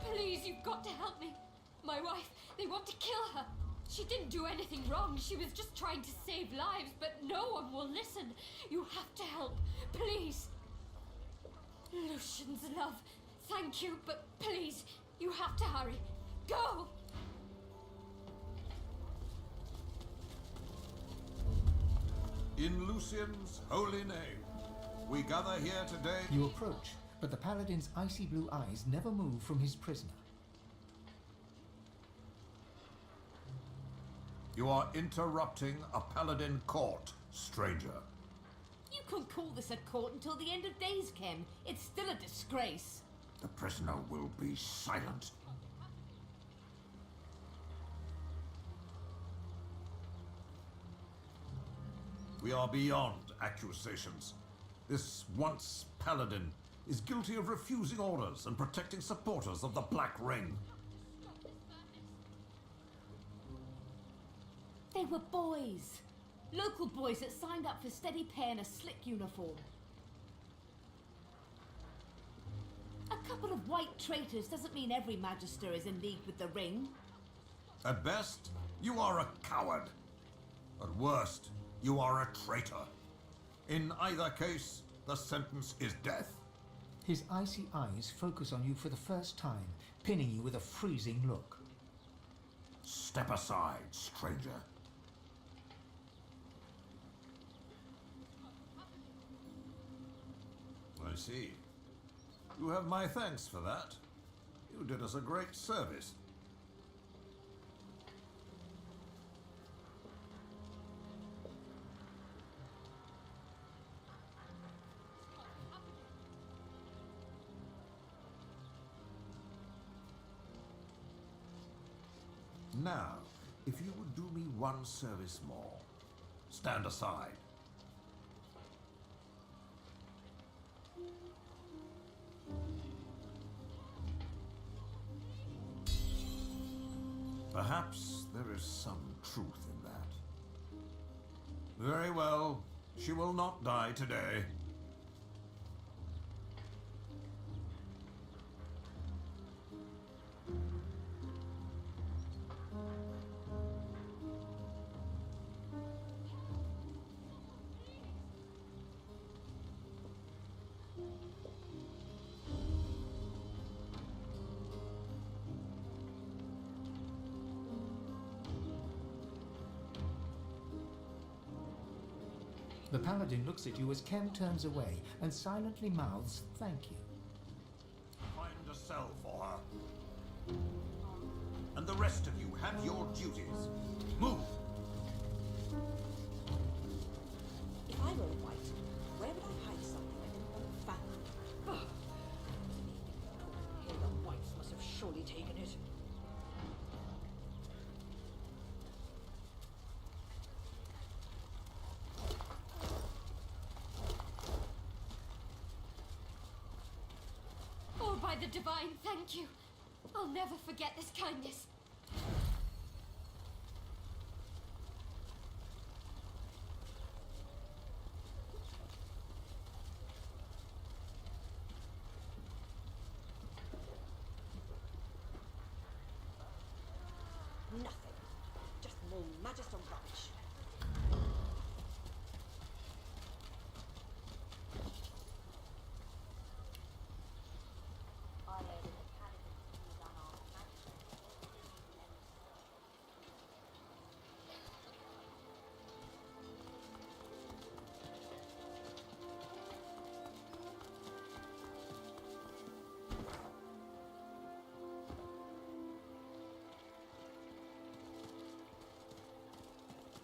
Please, you've got to help me. My wife, they want to kill her. She didn't do anything wrong. She was just trying to save lives, but no one will listen. You have to help, please. Lucian's love, thank you, but please, you have to hurry. Go! In Lucian's holy name, we gather here today. You approach, but the paladin's icy blue eyes never move from his prisoner. You are interrupting a paladin court, stranger. You couldn't call this a court until the end of days, Kem. It's still a disgrace. The prisoner will be silent. We are beyond accusations. This once paladin is guilty of refusing orders and protecting supporters of the Black Ring. They were boys. Local boys that signed up for steady pay and a slick uniform. A couple of white traitors doesn't mean every magister is in league with the Ring. At best, you are a coward. At worst, you are a traitor. In either case, the sentence is death. His icy eyes focus on you for the first time, pinning you with a freezing look. Step aside, stranger. I see. You have my thanks for that. You did us a great service. Now, if you would do me one service more, stand aside. Perhaps there is some truth in that. Very well. She will not die today. The paladin looks at you as Kem turns away and silently mouths thank you. Find a cell for her. And the rest of you have your duties. Move! If I were a white, where would I hide something I didn't want found? Here the whites must have surely taken it. Oh, by the divine, thank you. I'll never forget this kindness. Nothing. Just more magister rubbish.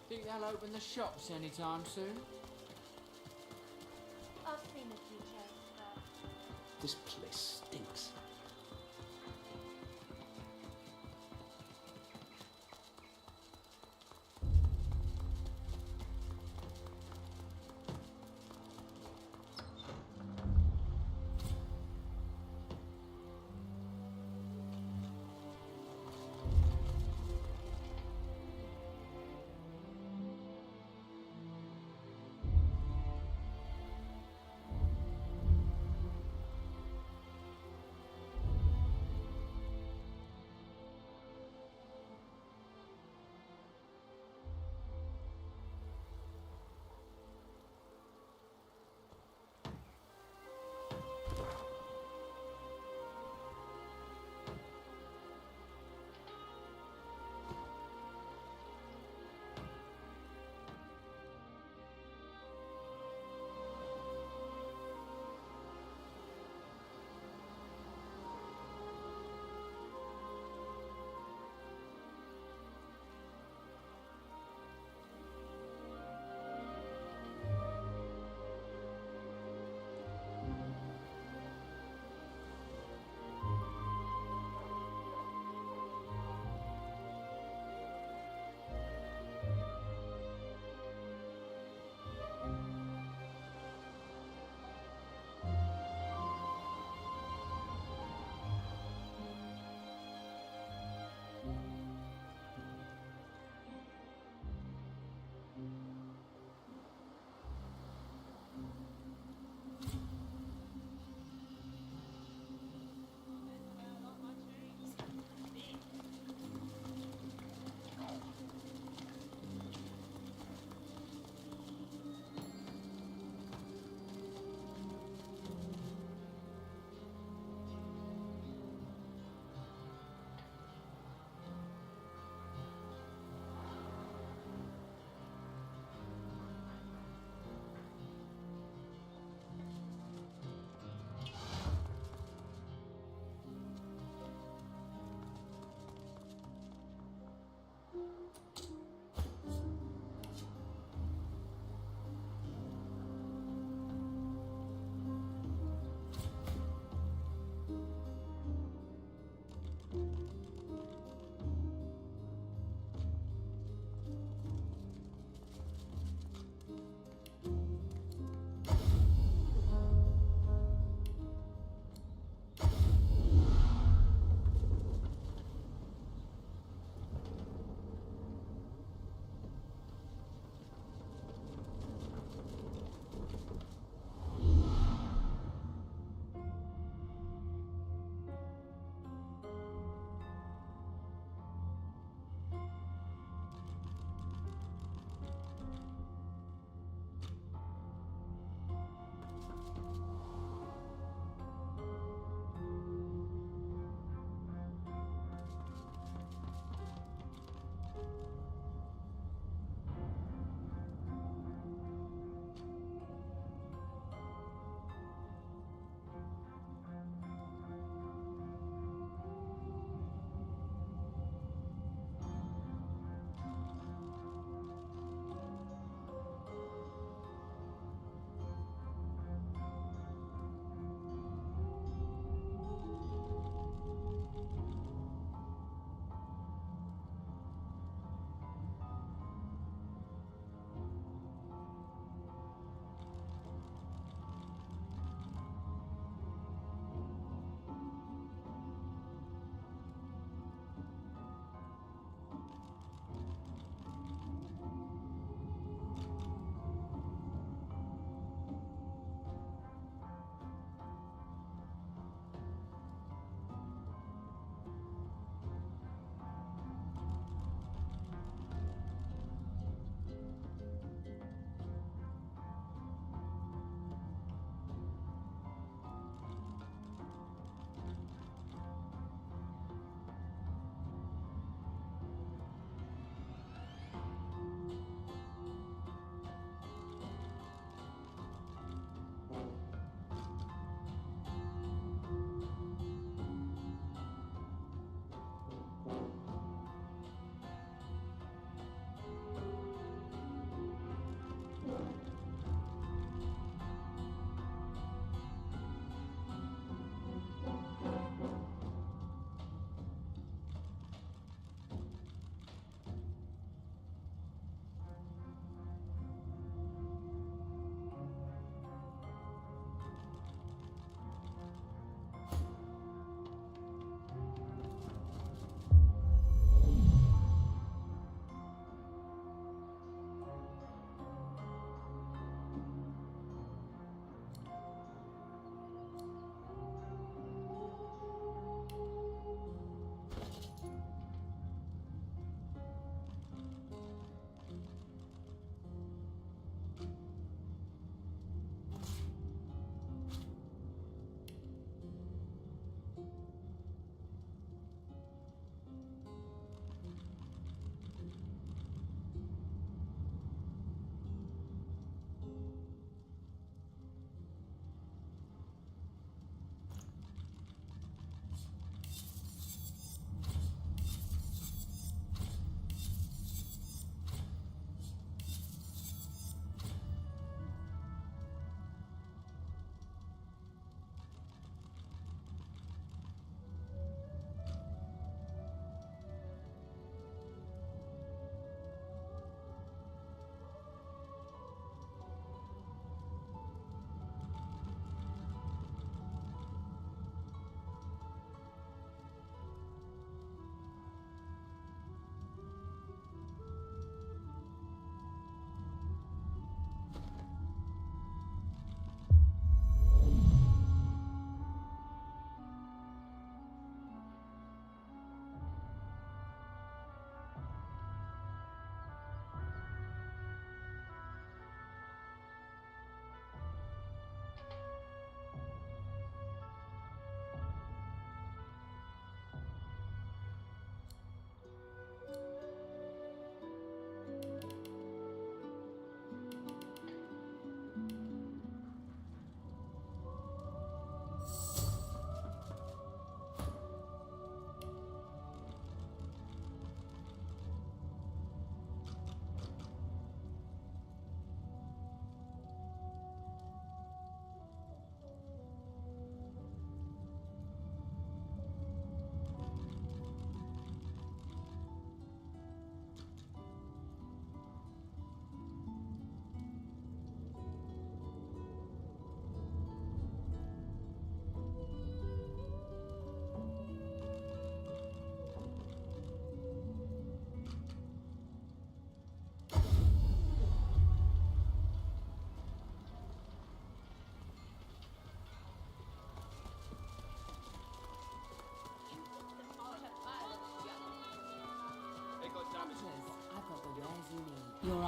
Think they'll open the shops anytime soon? I've seen a few chairs, but... This place stinks.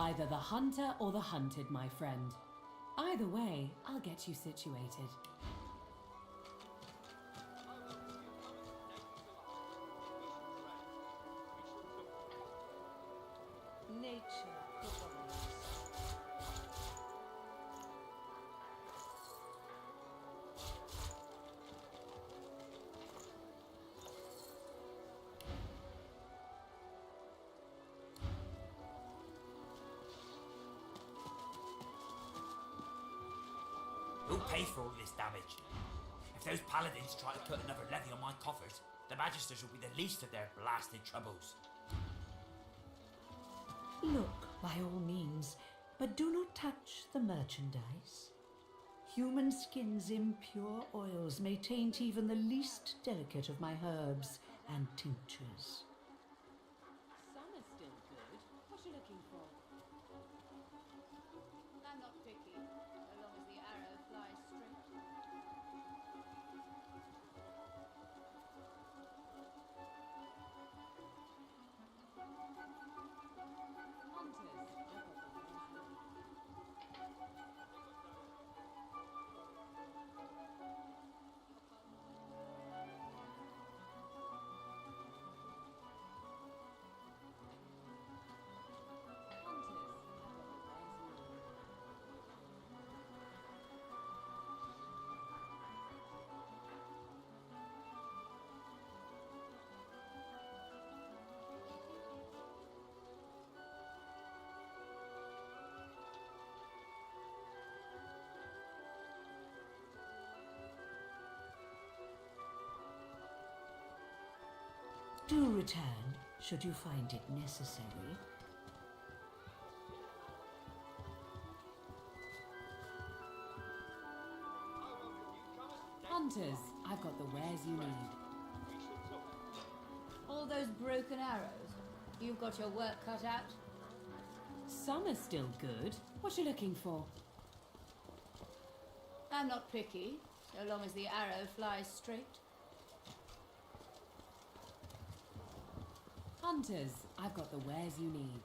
either the hunter or the hunted, my friend. Either way, I'll get you situated. Nature provides. Who'll pay for all this damage? If those paladins try to put another levy on my coffers, the Magisters will be the least of their blasted troubles. Look, by all means, but do not touch the merchandise. Human skin's impure oils may taint even the least delicate of my herbs and tinctures. Some are still good. What you looking for? I'm not picky, so long as the arrow flies straight. Do return, should you find it necessary. Hunters, I've got the wares you need. All those broken arrows. You've got your work cut out. Some are still good. What you looking for? I'm not picky, so long as the arrow flies straight. Hunters, I've got the wares you need.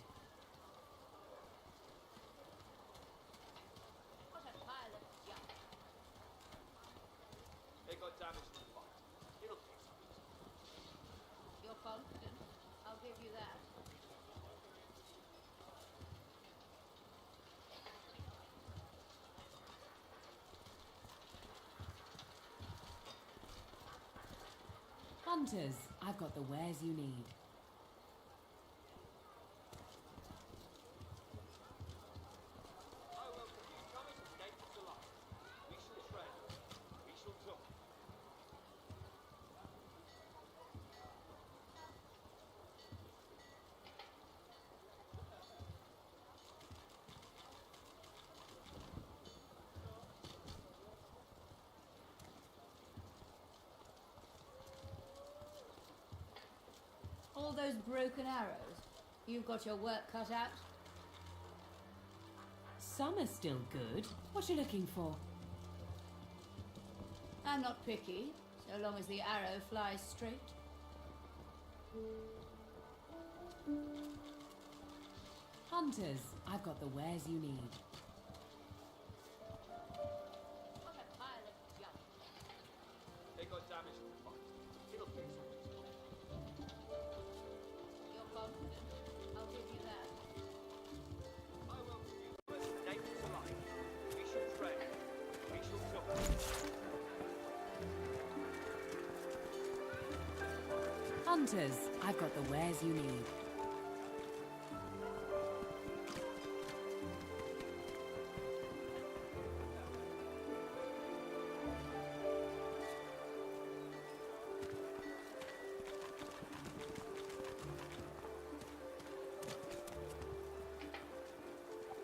What a pile of junk. They got damaged in the fight. It'll fix it. You're confident. I'll give you that. Hunters, I've got the wares you need. I welcome newcomers and natives alike. We shall trade. We shall talk. All those broken arrows. You've got your work cut out. Some are still good. What you looking for? I'm not picky, so long as the arrow flies straight. Hunters, I've got the wares you need. What a pile of junk. They got damaged in the fight. It'll fix it. You're confident. I'll give you that. I welcome newcomers and natives alike. We shall trade. We shall talk. Hunters, I've got the wares you need.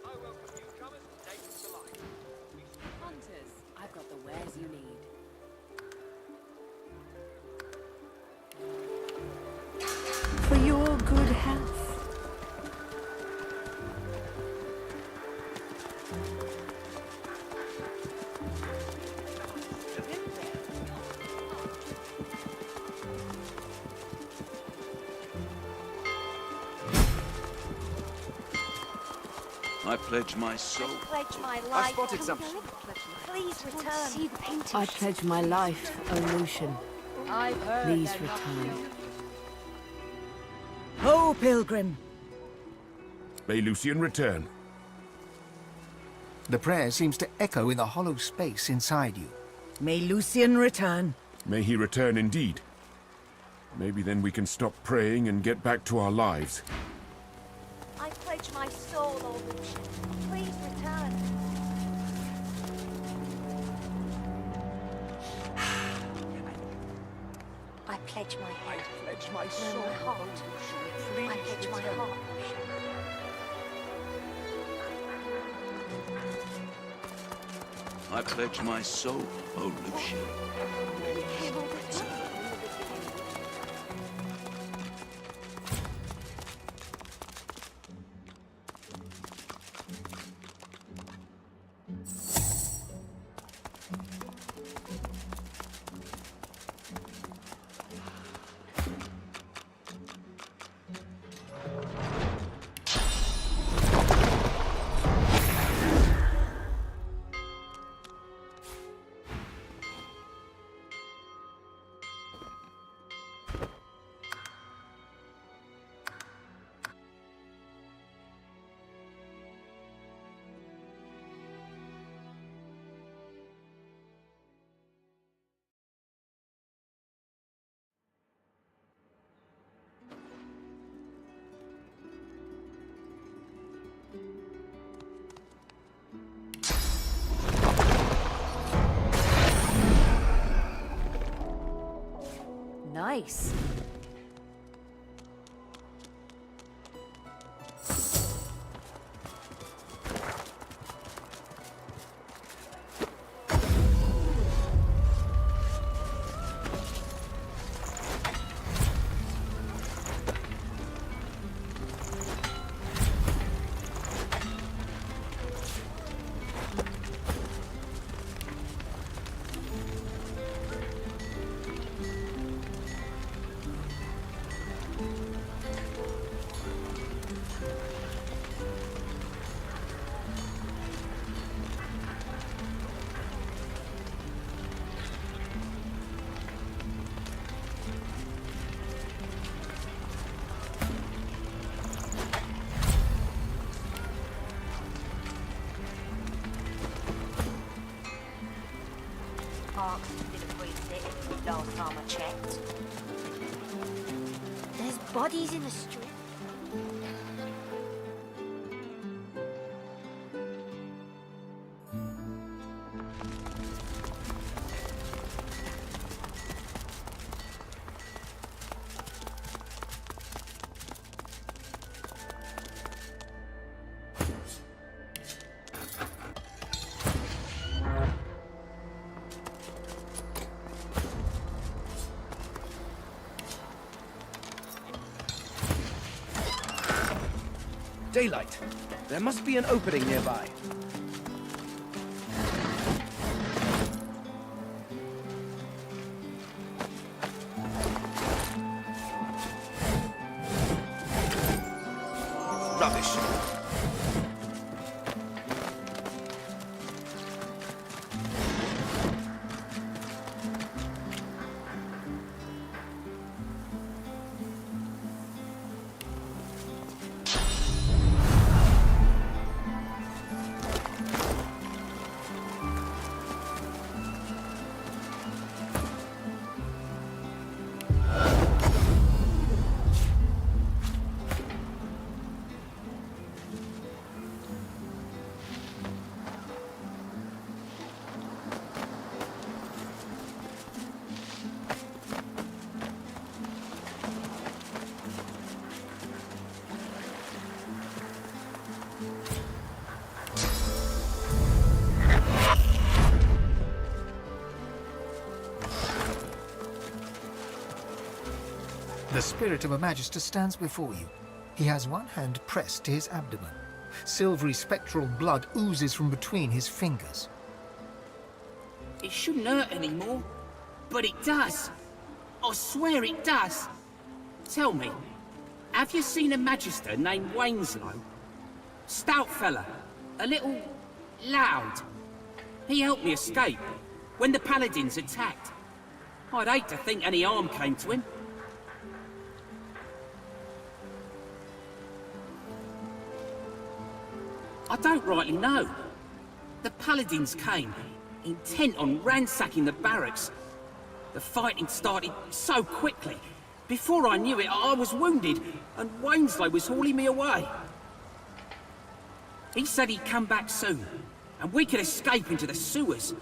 I welcome newcomers and natives alike. We shall Hunters, I've got the wares you need. For your good I pledge my soul. I pledge my life. I spotted something. Please return. See the paintings. I pledge my life, O Lucian. I've heard. Please they're not return. Ho, pilgrim! May Lucian return. The prayer seems to echo in the hollow space inside you. May Lucian return. May he return indeed. Maybe then we can stop praying and get back to our lives. I pledge my soul, O Lucian. Please return. I pledge my head. I pledge my No, soul. my heart. Please I pledge my return. heart. I pledge my soul, O Lucian. Nice. Parks didn't breathe it last time I checked. There's bodies in the street. Daylight. There must be an opening nearby. Rubbish. The spirit of a magister stands before you. He has one hand pressed to his abdomen. Silvery spectral blood oozes from between his fingers. It shouldn't hurt anymore, but it does. I swear it does. Tell me, have you seen a magister named Wainslow? Stout fella. A little... loud. He helped me escape when the paladins attacked. I'd hate to think any harm came to him. I don't rightly know. The paladins came, intent on ransacking the barracks. The fighting started so quickly. Before I knew it, I was wounded, and Wainslow was hauling me away. He said he'd come back soon, and we could escape into the sewers.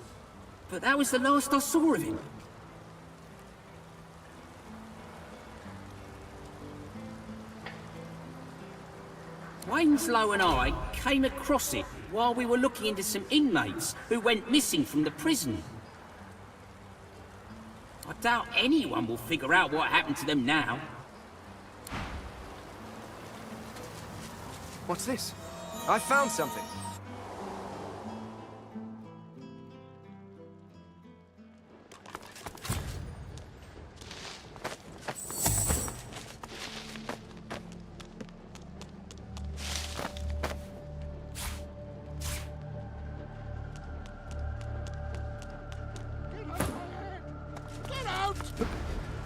But that was the last I saw of him. Wainslow and I came across it while we were looking into some inmates who went missing from the prison. I doubt anyone will figure out what happened to them now. What's this? I found something.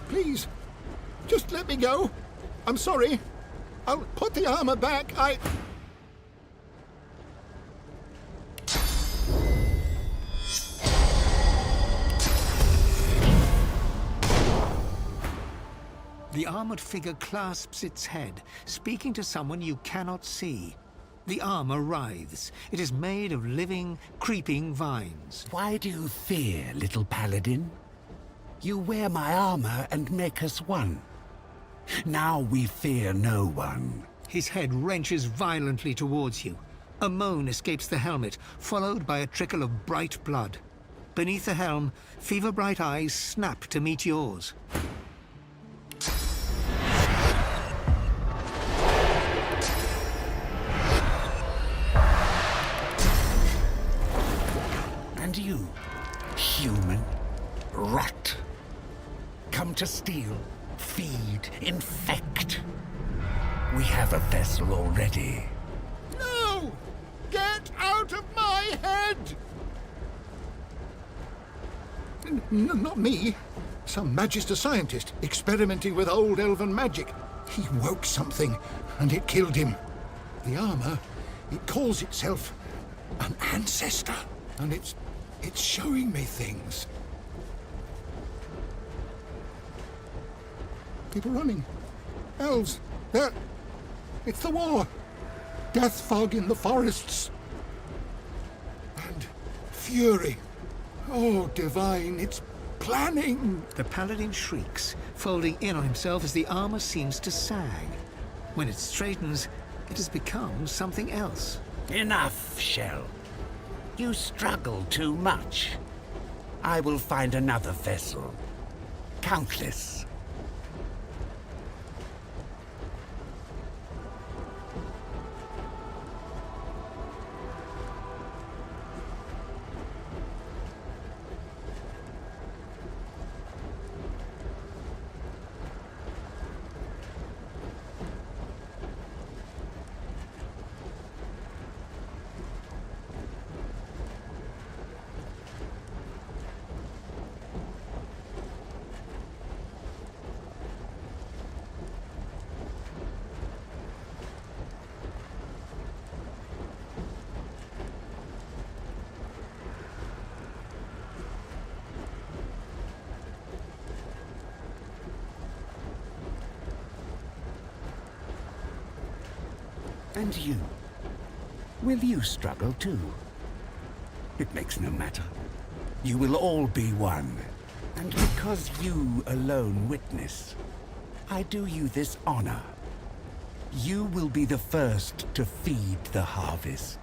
Please, just let me go. I'm sorry. I'll put the armor back. The armored figure clasps its head, speaking to someone you cannot see. The armor writhes. It is made of living, creeping vines. Why do you fear, little paladin? You wear my armor and make us one. Now we fear no one. His head wrenches violently towards you. A moan escapes the helmet, followed by a trickle of bright blood. Beneath the helm, fever-bright eyes snap to meet yours. And you, human, rat, come to steal, feed, infect. We have a vessel already. No! Get out of my head! Not me. Some Magister scientist experimenting with old elven magic. He woke something, and it killed him. The armor, it calls itself an ancestor, and it's showing me things. People running. Elves. There. It's the war. Death fog in the forests. And fury. Oh, divine, it's planning. The paladin shrieks, folding in on himself as the armor seems to sag. When it straightens, it has become something else. Enough, Shell. You struggle too much. I will find another vessel. Countless. And you? Will you struggle too? It makes no matter. You will all be one. And because you alone witness, I do you this honor. You will be the first to feed the harvest.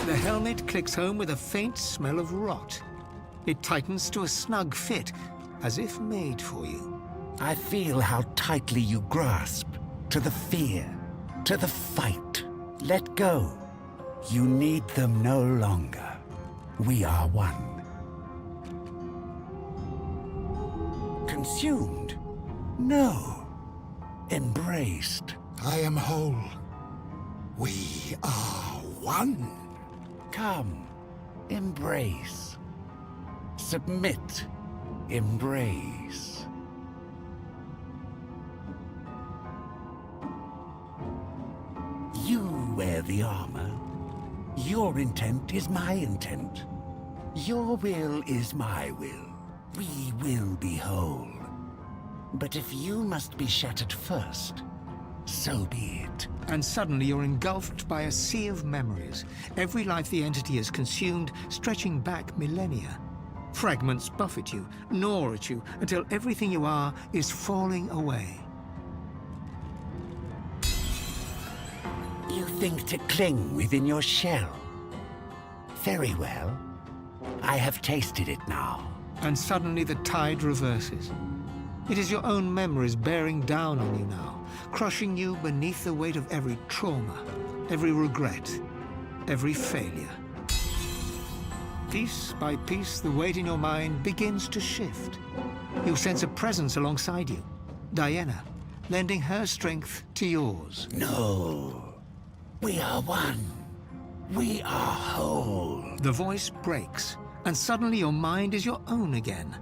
The helmet clicks home with a faint smell of rot. It tightens to a snug fit, as if made for you. I feel how tightly you grasp to the fear, to the fight. Let go. You need them no longer. We are one. Consumed? No. Embraced. I am whole. We are one. Come. Embrace. Submit. Embrace. You wear the armor. Your intent is my intent. Your will is my will. We will be whole. But if you must be shattered first, so be it. And suddenly you're engulfed by a sea of memories. Every life the entity has consumed, stretching back millennia. Fragments buffet you, gnaw at you, until everything you are is falling away. You think to cling within your shell? Very well. I have tasted it now. And suddenly the tide reverses. It is your own memories bearing down on you now, crushing you beneath the weight of every trauma, every regret, every failure. Piece by piece, the weight in your mind begins to shift. You sense a presence alongside you, Diana, lending her strength to yours. No. We are one. We are whole. The voice breaks, and suddenly your mind is your own again.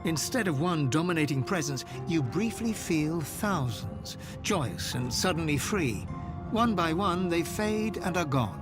Instead of one dominating presence, you briefly feel thousands, joyous and suddenly free. One by one, they fade and are gone.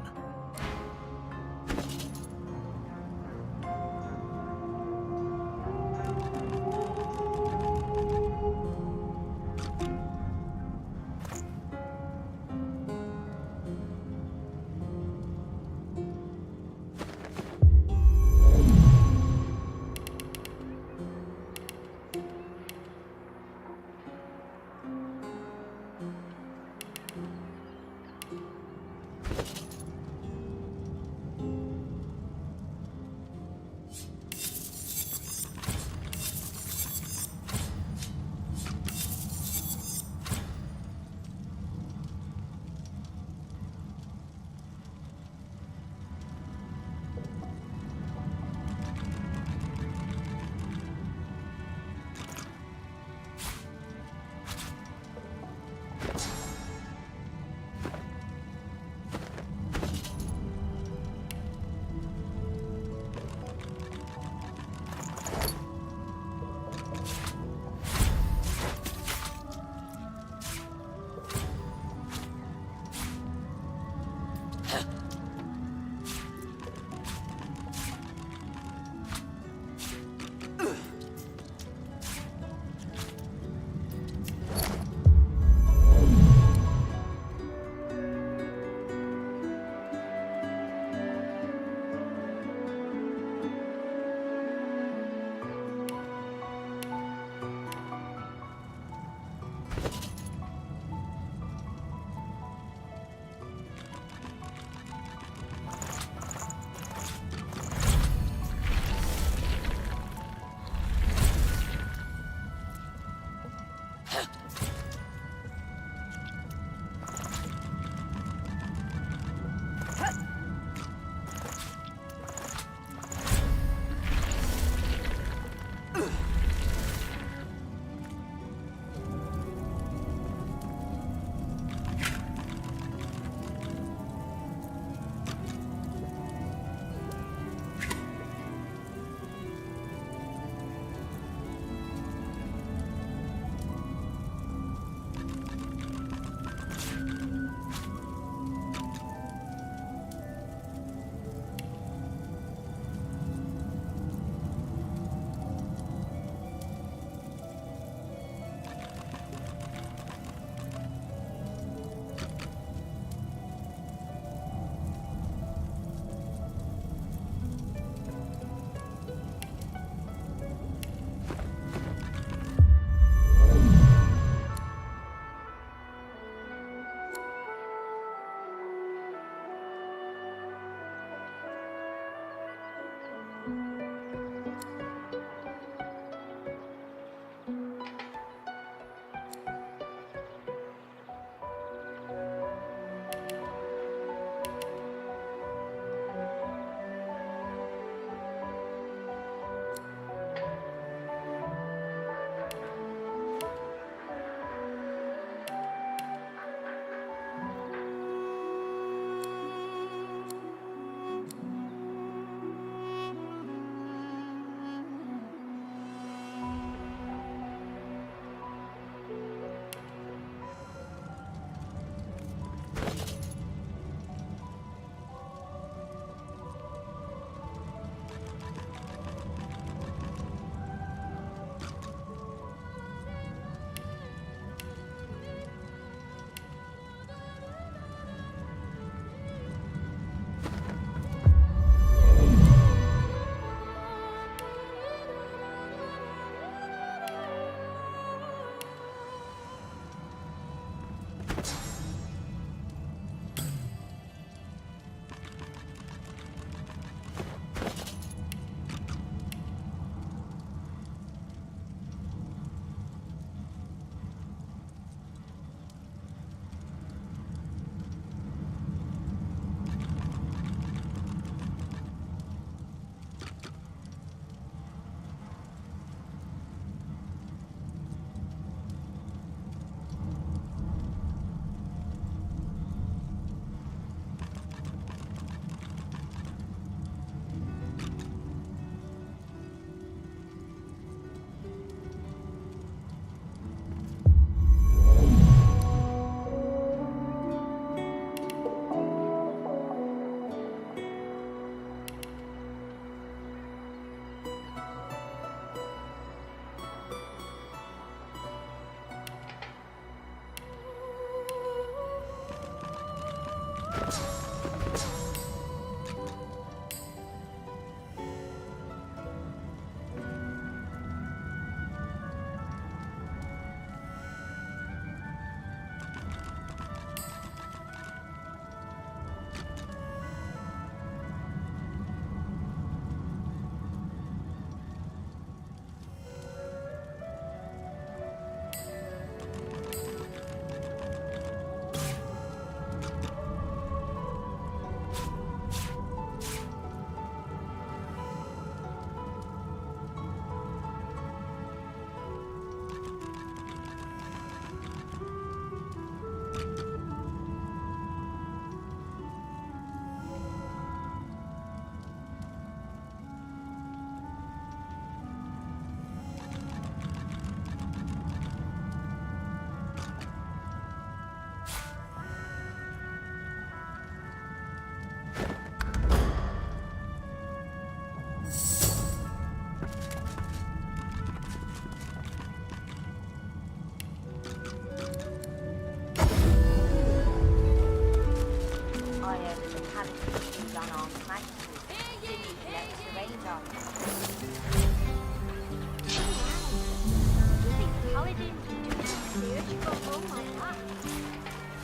Paladins would do something serious, you go home like that.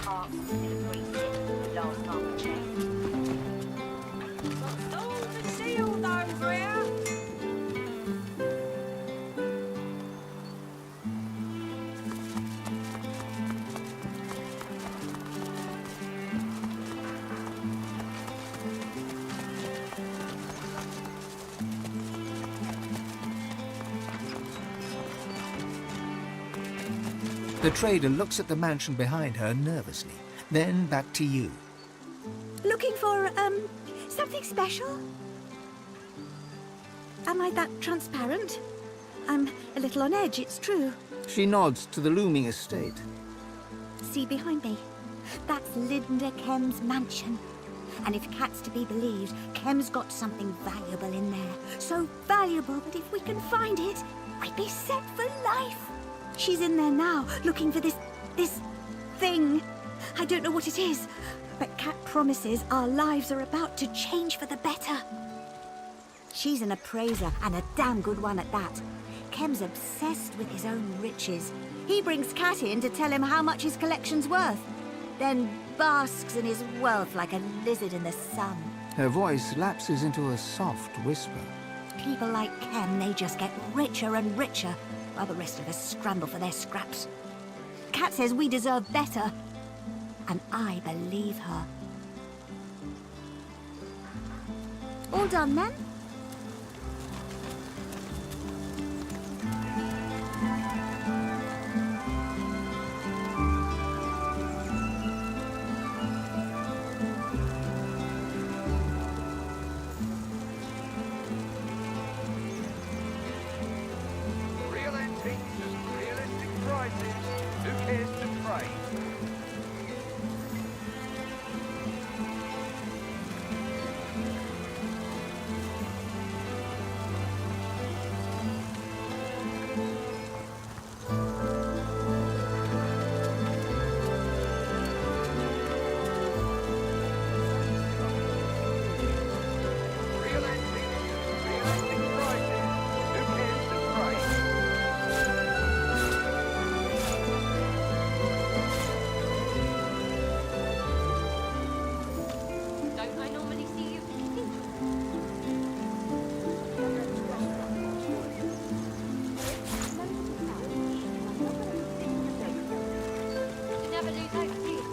Heart still racing, lost on the chain. Got souls and sealed over here. The trader looks at the mansion behind her nervously, then back to you. Looking for, something special? Am I that transparent? I'm a little on edge, it's true. She nods to the looming estate. See behind me? That's Linda Kem's mansion. And if Cat's to be believed, Kem's got something valuable in there. So valuable that if we can find it, we'd be set for life. She's in there now, looking for this thing. I don't know what it is, but Cat promises our lives are about to change for the better. She's an appraiser, and a damn good one at that. Kem's obsessed with his own riches. He brings Cat in to tell him how much his collection's worth, then basks in his wealth like a lizard in the sun. Her voice lapses into a soft whisper. People like Kem, they just get richer and richer, while the rest of us scramble for their scraps. Cat says we deserve better, and I believe her. All done, then? Real antiques at realistic prices. Who cares to trade? Real antiques at realistic prices. Who cares to trade? Don't I normally see you? You never lose hope, do you?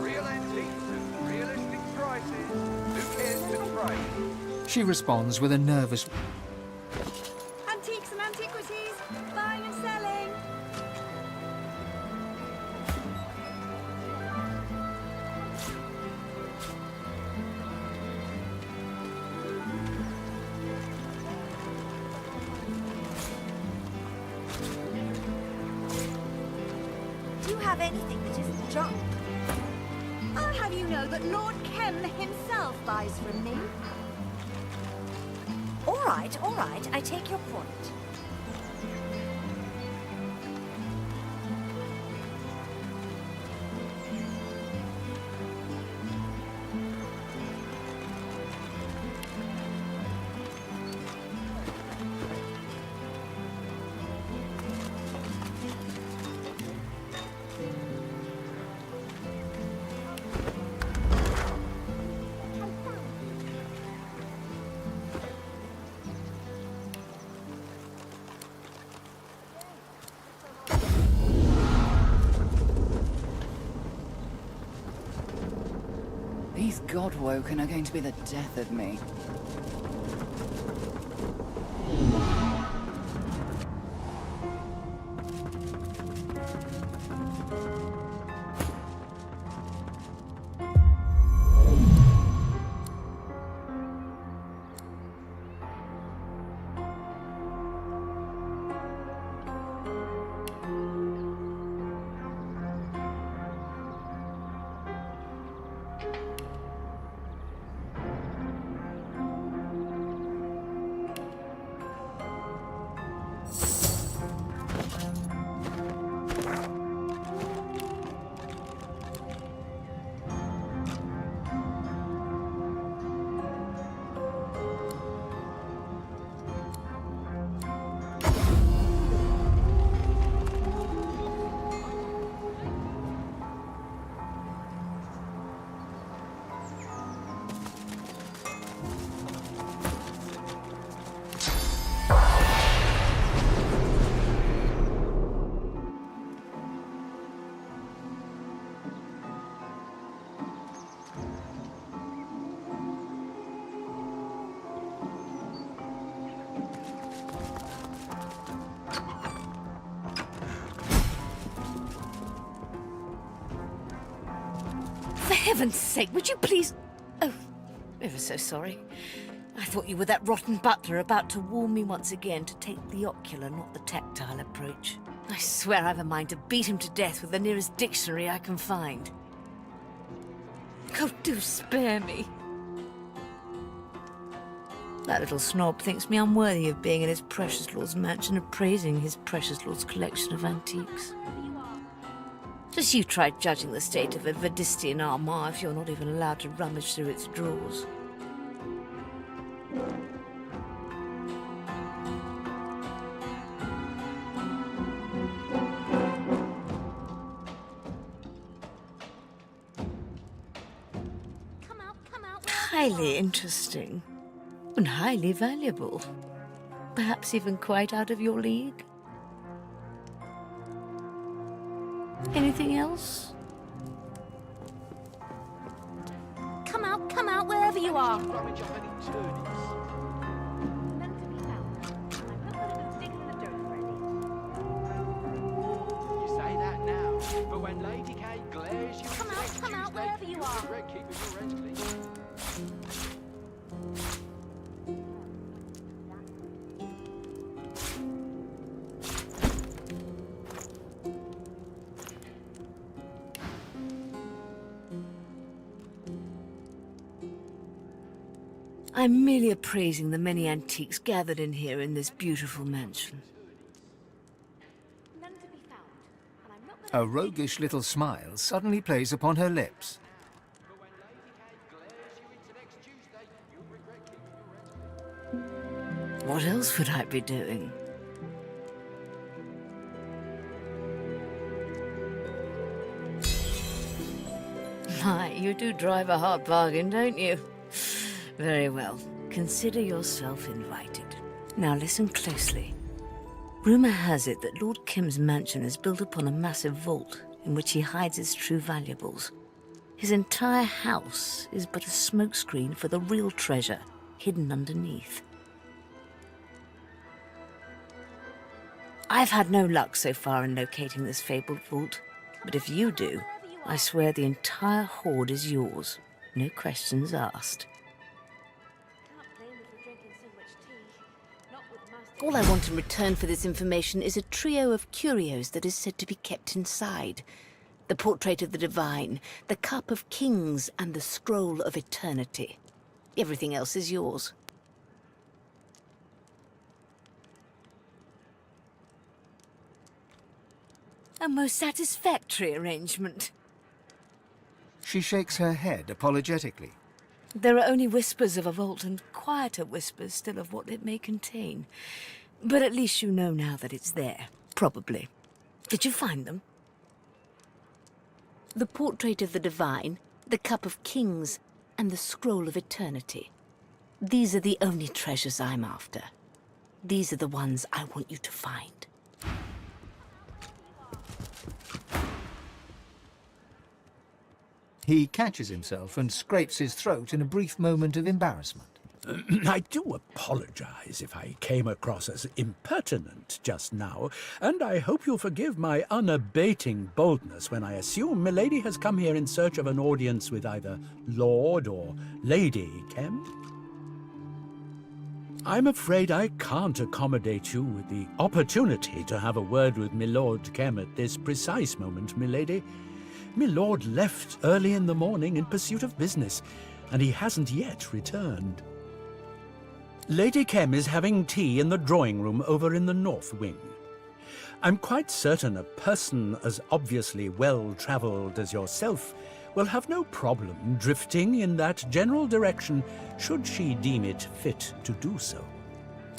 Real antiques at realistic prices. Who cares to trade? She responds with a nervous... Antiques and antiquities, buying and selling. Do you have anything that isn't junk? I'll have you know that Lord Kem himself buys from me. All right, I take your point. These Godwoken are going to be the death of me. heaven's sake, would you please... Oh, ever so sorry. I thought you were that rotten butler about to warn me once again to take the ocular, not the tactile approach. I swear I've a mind to beat him to death with the nearest dictionary I can find. Oh, do spare me. That little snob thinks me unworthy of being in his precious lord's mansion appraising his precious lord's collection of antiques. Just you try judging the state of a Vadistian armoire if you're not even allowed to rummage through its drawers. Highly interesting. And highly valuable. Perhaps even quite out of your league. Anything else? Come out, wherever you are. Rummage up any turnips. None to be found. I'm not going to go digging in the dirt for any. You say that now, but when Lady K glares you Come out, wherever you are. regret keeping your head clean. I'm merely appraising the many antiques gathered in here in this beautiful mansion. None to be found. And I'm not A roguish little smile suddenly plays upon her lips. What else would I be doing? My, you do drive a hard bargain, don't you? Very well. Consider yourself invited. Now listen closely. Rumour has it that Lord Kim's mansion is built upon a massive vault in which he hides his true valuables. His entire house is but a smokescreen for the real treasure hidden underneath. I've had no luck so far in locating this fabled vault, but if you do, I swear the entire hoard is yours. No questions asked. All I want in return for this information is a trio of curios that is said to be kept inside. The portrait of the divine, the cup of kings, and the scroll of eternity. Everything else is yours. A most satisfactory arrangement. She shakes her head apologetically. There are only whispers of a vault and quieter whispers still of what it may contain. But at least you know now that it's there. Probably. Did you find them? The portrait of the divine, the cup of kings, and the scroll of eternity. These are the only treasures I'm after. These are the ones I want you to find. He catches himself and scrapes his throat in a brief moment of embarrassment. I do apologize if I came across as impertinent just now, and I hope you'll forgive my unabating boldness when I assume Milady has come here in search of an audience with either Lord or Lady Kem. I'm afraid I can't accommodate you with the opportunity to have a word with Milord Kem at this precise moment, Milady. Milord left early in the morning in pursuit of business, and he hasn't yet returned. Lady Kem is having tea in the drawing room over in the north wing. I'm quite certain a person as obviously well-travelled as yourself will have no problem drifting in that general direction should she deem it fit to do so.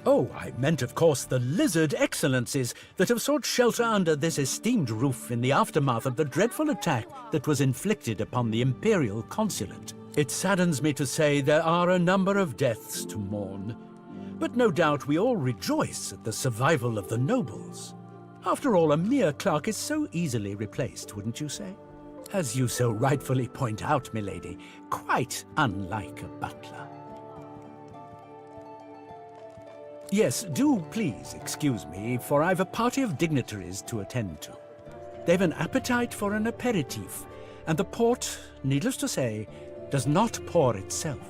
Oh, I meant, of course, the lizard excellencies that have sought shelter under this esteemed roof in the aftermath of the dreadful attack that was inflicted upon the Imperial Consulate. It saddens me to say there are a number of deaths to mourn, but no doubt we all rejoice at the survival of the nobles. After all, a mere clerk is so easily replaced, wouldn't you say? As you so rightfully point out, milady, quite unlike a butler. Yes, do please excuse me, for I've a party of dignitaries to attend to. They've an appetite for an aperitif, and the port, needless to say, does not pour itself.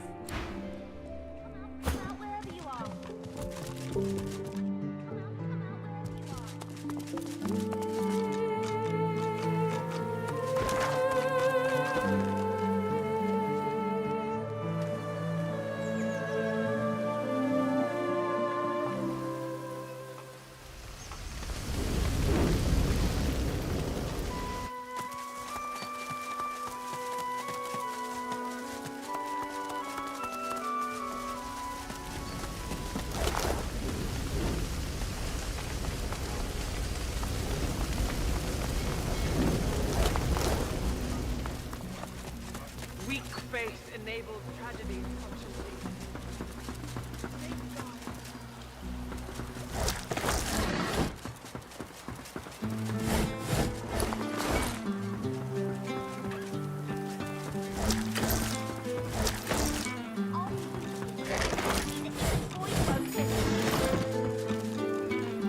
Weak faith enables tragedy.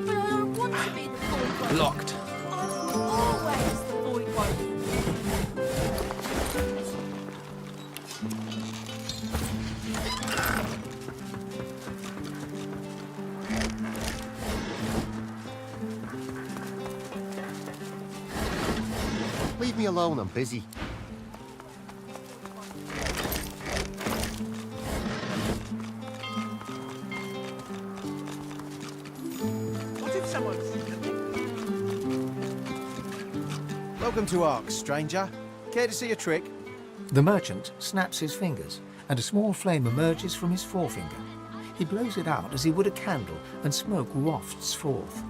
But I don't want to be the void woken. Locked. I'm always the void woken. Leave me alone, I'm busy. What if someone's... Welcome to Ark, stranger. Care to see a trick? The merchant snaps his fingers, and a small flame emerges from his forefinger. He blows it out as he would a candle, and smoke wafts forth.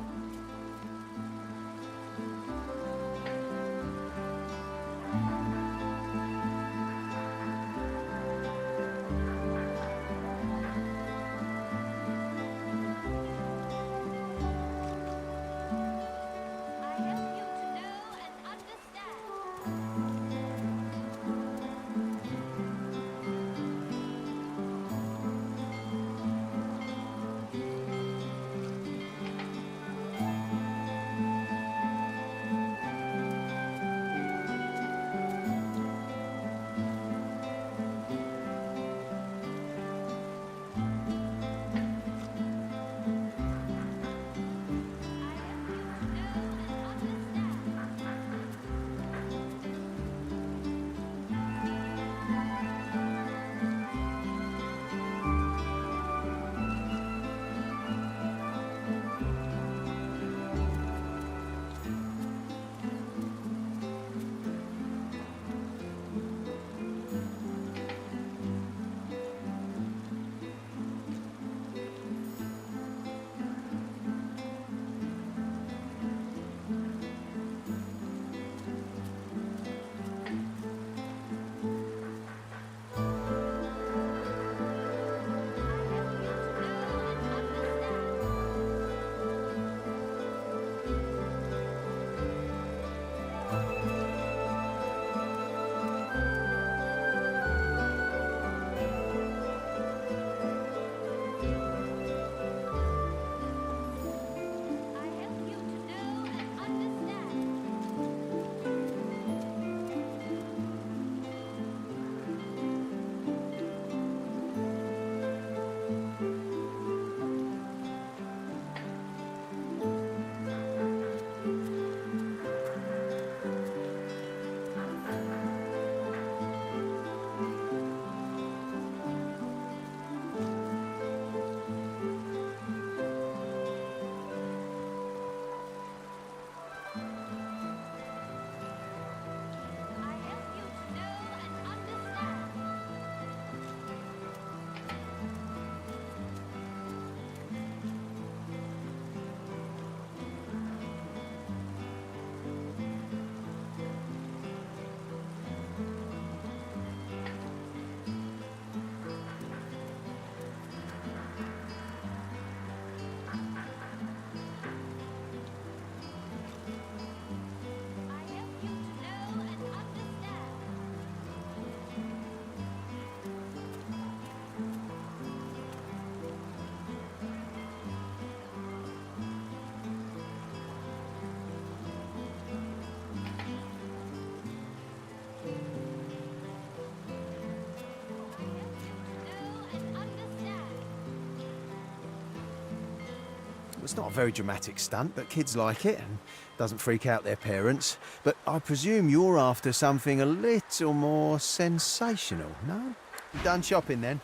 It's not a very dramatic stunt, but kids like it and doesn't freak out their parents. But I presume you're after something a little more sensational, no? You done shopping then?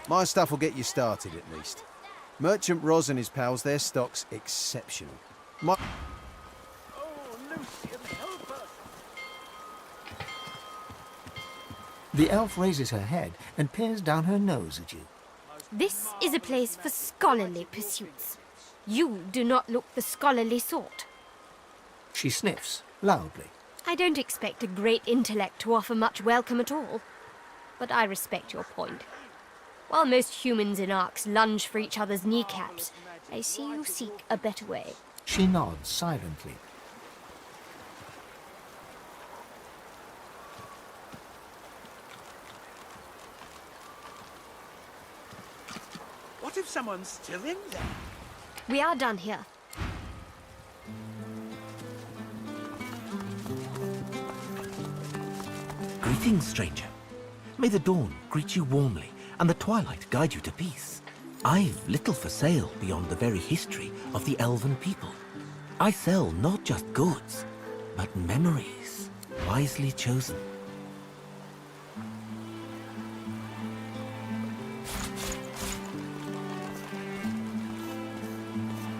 My stuff will get you started at least. Merchant Roz and his pals, their stock's exceptional. My... The elf raises her head and peers down her nose at you. This is a place for scholarly pursuits. You do not look the scholarly sort. She sniffs loudly. I don't expect a great intellect to offer much welcome at all. But I respect your point. While most humans in arcs lunge for each other's kneecaps, I see you seek a better way. She nods silently. What if someone's still in there? We are done here. Greetings, stranger. May the dawn greet you warmly, and the twilight guide you to peace. I've little for sale beyond the very history of the elven people. I sell not just goods, but memories, wisely chosen.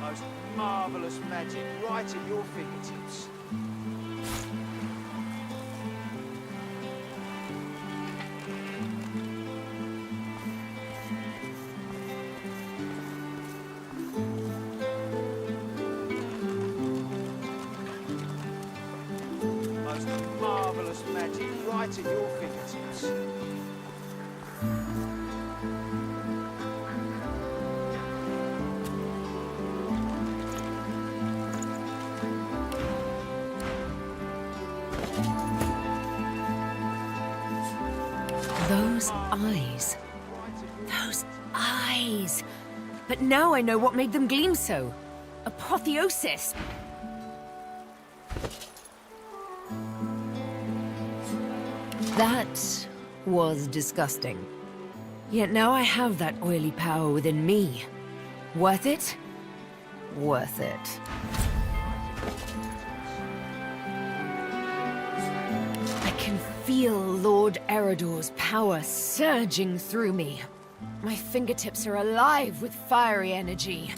Most marvellous magic right at your fingertips. Most marvellous magic right at your fingertips. Those eyes. Those eyes. But now I know what made them gleam so. Apotheosis. That was disgusting. Yet now I have that oily power within me. Worth it? Worth it. I can feel Lord Eredor's power surging through me. My fingertips are alive with fiery energy.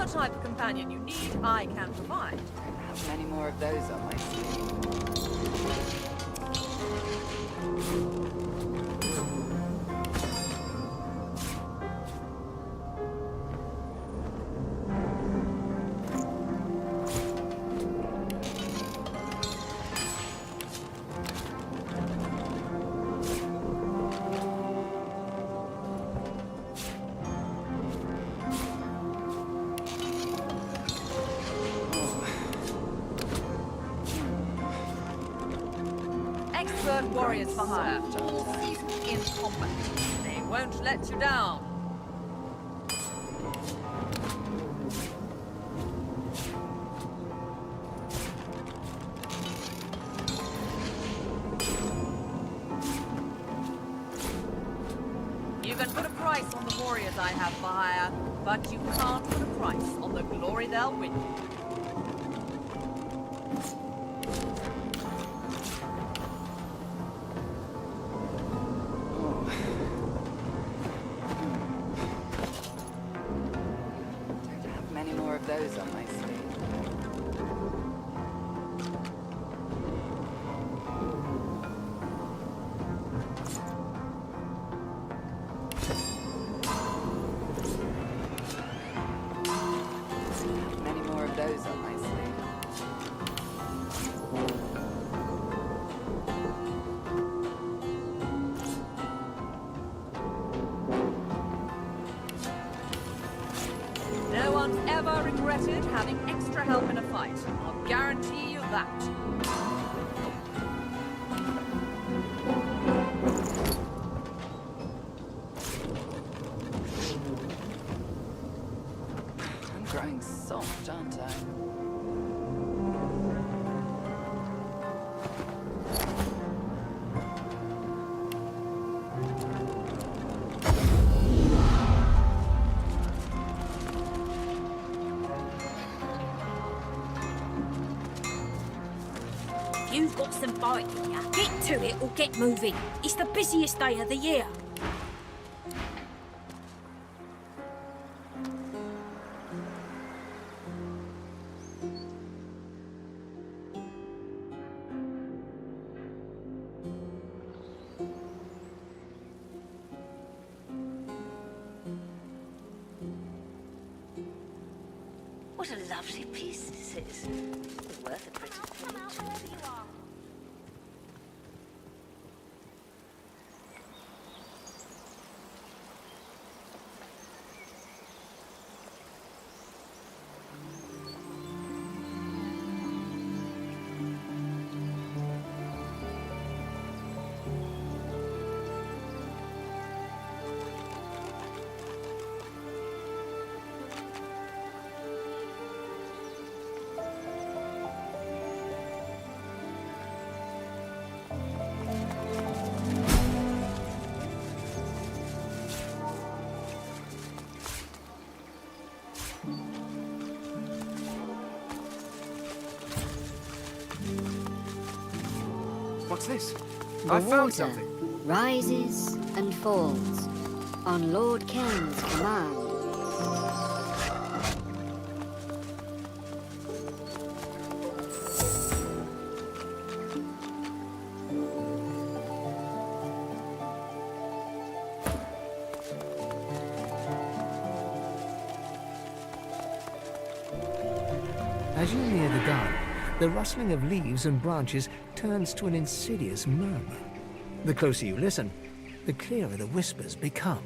type of companion you need, I can provide. Have many more of those on my sleeve. Expert warriors for hire, all seasoned in combat. They won't let you down. You can put a price on the warriors I have for hire, but you can't put a price on the glory they'll win. Many more of those on my sleeve. Many more of those on my sleeve. No one's ever regretted having extra help in a fight. I'll guarantee you that. I'm growing soft, aren't I? You've got some fight in ya. Get to it or get moving. It's the busiest day of the year. What a lovely piece this is. Worth a pretty penny, too. What's this? The I found water something. rises and falls on Lord Ken's command. As you near the garden, the rustling of leaves and branches turns to an insidious murmur. The closer you listen, the clearer the whispers become.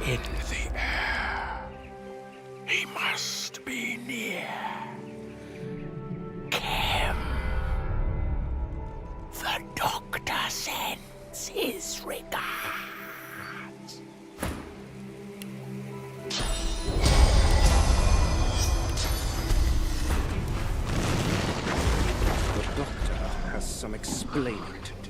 In the air. He must be near. Chem. The doctor sends his regards. The doctor has some explaining to do.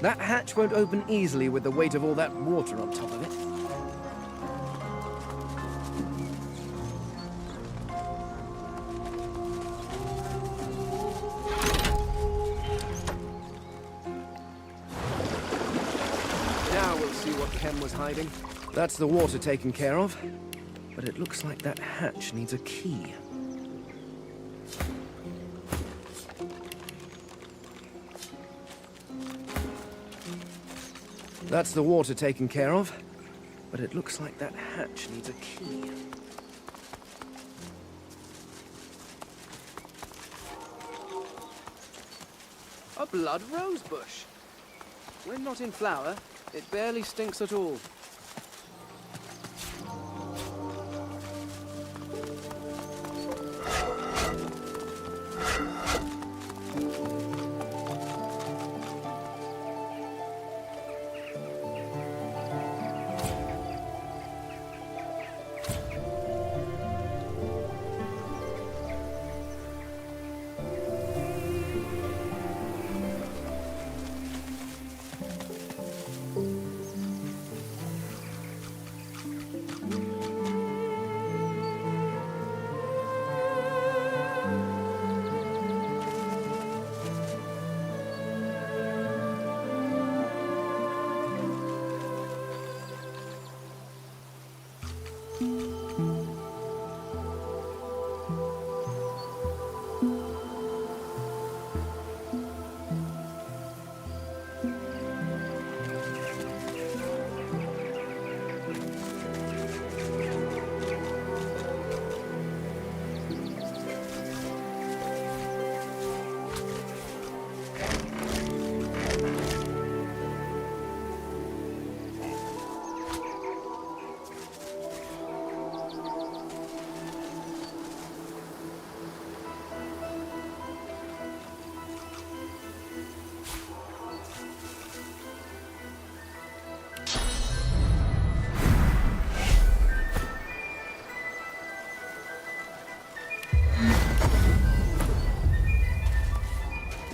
That hatch won't open easily with the weight of all that water on top of it. Now we'll see what Kem was hiding. That's the water taken care of. But it looks like that hatch needs a key. That's the water taken care of. But it looks like that hatch needs a key. A blood rose bush. When not in flower, it barely stinks at all.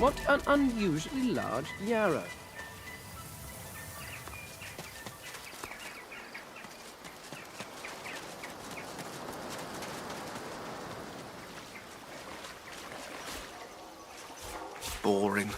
What an unusually large yarrow. Boring.